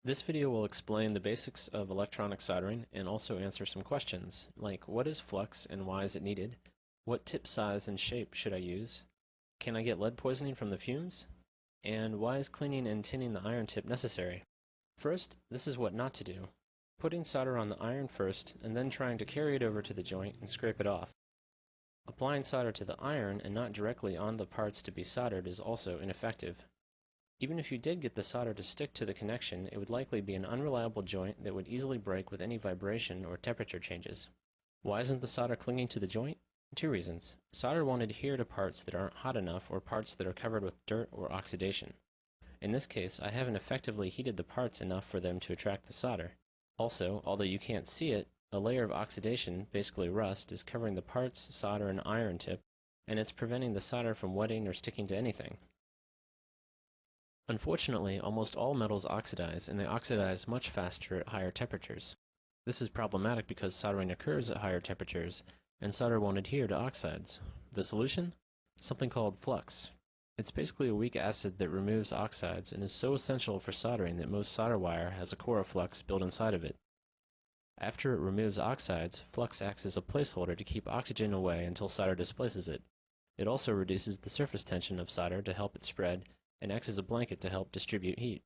This video will explain the basics of electronic soldering and also answer some questions, like what is flux and why is it needed? What tip size and shape should I use? Can I get lead poisoning from the fumes? And why is cleaning and tinning the iron tip necessary? First, this is what not to do. Putting solder on the iron first and then trying to carry it over to the joint and scrape it off. Applying solder to the iron and not directly on the parts to be soldered is also ineffective. Even if you did get the solder to stick to the connection, it would likely be an unreliable joint that would easily break with any vibration or temperature changes. Why isn't the solder clinging to the joint? Two reasons. Solder won't adhere to parts that aren't hot enough or parts that are covered with dirt or oxidation. In this case, I haven't effectively heated the parts enough for them to attract the solder. Also, although you can't see it, a layer of oxidation, basically rust, is covering the parts, solder, and iron tip, and it's preventing the solder from wetting or sticking to anything. Unfortunately, almost all metals oxidize, and they oxidize much faster at higher temperatures. This is problematic because soldering occurs at higher temperatures, and solder won't adhere to oxides. The solution? Something called flux. It's basically a weak acid that removes oxides and is so essential for soldering that most solder wire has a core of flux built inside of it. After it removes oxides, flux acts as a placeholder to keep oxygen away until solder displaces it. It also reduces the surface tension of solder to help it spread, and acts as a blanket to help distribute heat.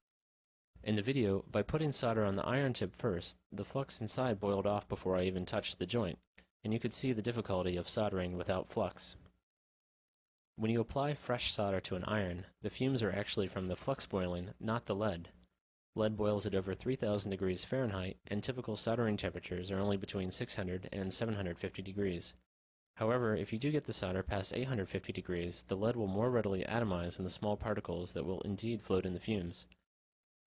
In the video, by putting solder on the iron tip first, the flux inside boiled off before I even touched the joint, and you could see the difficulty of soldering without flux. When you apply fresh solder to an iron, the fumes are actually from the flux boiling, not the lead. Lead boils at over 3000 degrees Fahrenheit, and typical soldering temperatures are only between 600 and 750 degrees. However, if you do get the solder past 850 degrees, the lead will more readily atomize in the small particles that will indeed float in the fumes.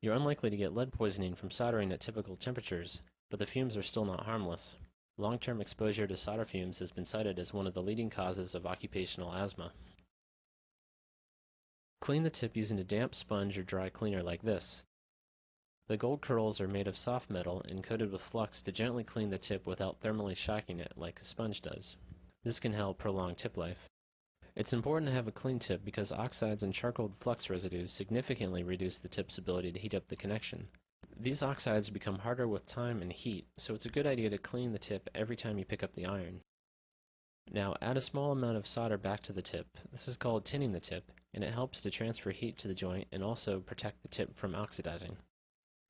You're unlikely to get lead poisoning from soldering at typical temperatures, but the fumes are still not harmless. Long-term exposure to solder fumes has been cited as one of the leading causes of occupational asthma. Clean the tip using a damp sponge or dry cleaner like this. The gold curls are made of soft metal and coated with flux to gently clean the tip without thermally shocking it like a sponge does. This can help prolong tip life. It's important to have a clean tip because oxides and charcoal flux residues significantly reduce the tip's ability to heat up the connection. These oxides become harder with time and heat, so it's a good idea to clean the tip every time you pick up the iron. Now add a small amount of solder back to the tip. This is called tinning the tip, and it helps to transfer heat to the joint and also protect the tip from oxidizing.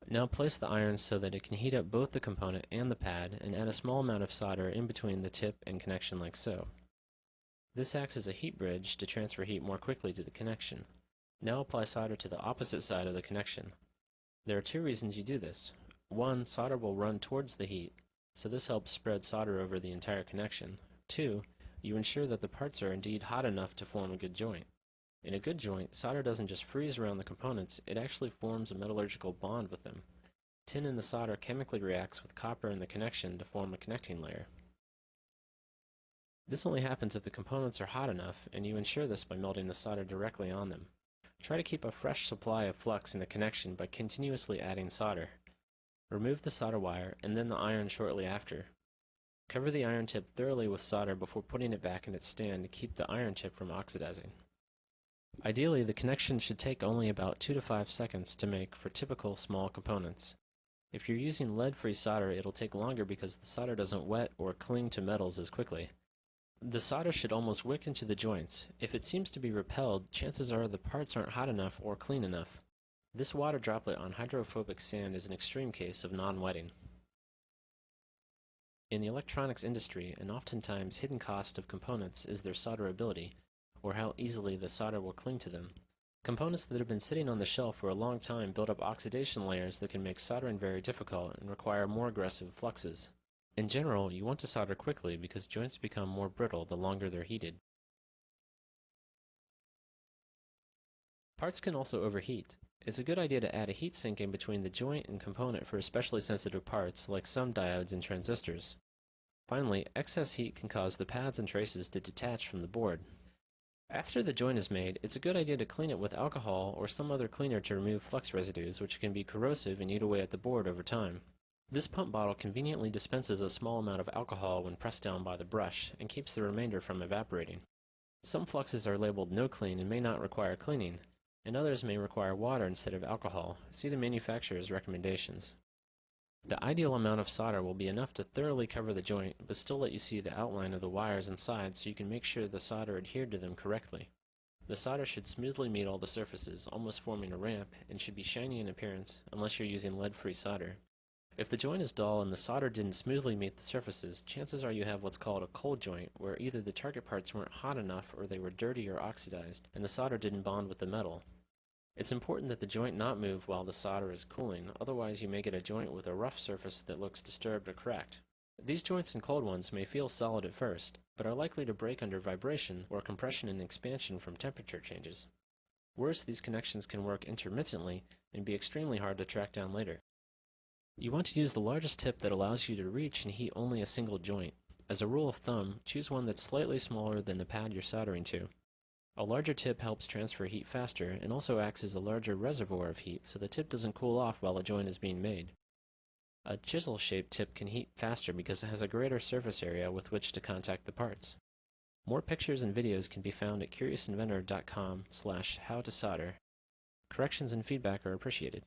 Now place the iron so that it can heat up both the component and the pad, and add a small amount of solder in between the tip and connection like so. This acts as a heat bridge to transfer heat more quickly to the connection. Now apply solder to the opposite side of the connection. There are two reasons you do this. One, solder will run towards the heat, so this helps spread solder over the entire connection. Two, you ensure that the parts are indeed hot enough to form a good joint. In a good joint, solder doesn't just freeze around the components, it actually forms a metallurgical bond with them. Tin in the solder chemically reacts with copper in the connection to form a connecting layer. This only happens if the components are hot enough, and you ensure this by melting the solder directly on them. Try to keep a fresh supply of flux in the connection by continuously adding solder. Remove the solder wire, and then the iron shortly after. Cover the iron tip thoroughly with solder before putting it back in its stand to keep the iron tip from oxidizing. Ideally, the connection should take only about 2 to 5 seconds to make for typical small components. If you're using lead-free solder, it'll take longer because the solder doesn't wet or cling to metals as quickly. The solder should almost wick into the joints. If it seems to be repelled, chances are the parts aren't hot enough or clean enough. This water droplet on hydrophobic sand is an extreme case of non-wetting. In the electronics industry, an oftentimes hidden cost of components is their solderability, or how easily the solder will cling to them. Components that have been sitting on the shelf for a long time build up oxidation layers that can make soldering very difficult and require more aggressive fluxes. In general, you want to solder quickly because joints become more brittle the longer they're heated. Parts can also overheat. It's a good idea to add a heatsink in between the joint and component for especially sensitive parts, like some diodes and transistors. Finally, excess heat can cause the pads and traces to detach from the board. After the joint is made, it's a good idea to clean it with alcohol or some other cleaner to remove flux residues, which can be corrosive and eat away at the board over time. This pump bottle conveniently dispenses a small amount of alcohol when pressed down by the brush and keeps the remainder from evaporating. Some fluxes are labeled no clean and may not require cleaning. and others may require water instead of alcohol. See the manufacturer's recommendations. The ideal amount of solder will be enough to thoroughly cover the joint, but still let you see the outline of the wires inside so you can make sure the solder adhered to them correctly. The solder should smoothly meet all the surfaces, almost forming a ramp, and should be shiny in appearance, unless you're using lead-free solder. If the joint is dull and the solder didn't smoothly meet the surfaces, chances are you have what's called a cold joint, where either the target parts weren't hot enough or they were dirty or oxidized, and the solder didn't bond with the metal. It's important that the joint not move while the solder is cooling, otherwise you may get a joint with a rough surface that looks disturbed or cracked. These joints and cold ones may feel solid at first, but are likely to break under vibration or compression and expansion from temperature changes. Worse, these connections can work intermittently and be extremely hard to track down later. You want to use the largest tip that allows you to reach and heat only a single joint. As a rule of thumb, choose one that's slightly smaller than the pad you're soldering to. A larger tip helps transfer heat faster and also acts as a larger reservoir of heat so the tip doesn't cool off while a joint is being made. A chisel-shaped tip can heat faster because it has a greater surface area with which to contact the parts. More pictures and videos can be found at curiousinventor.com/howtosolder. Corrections and feedback are appreciated.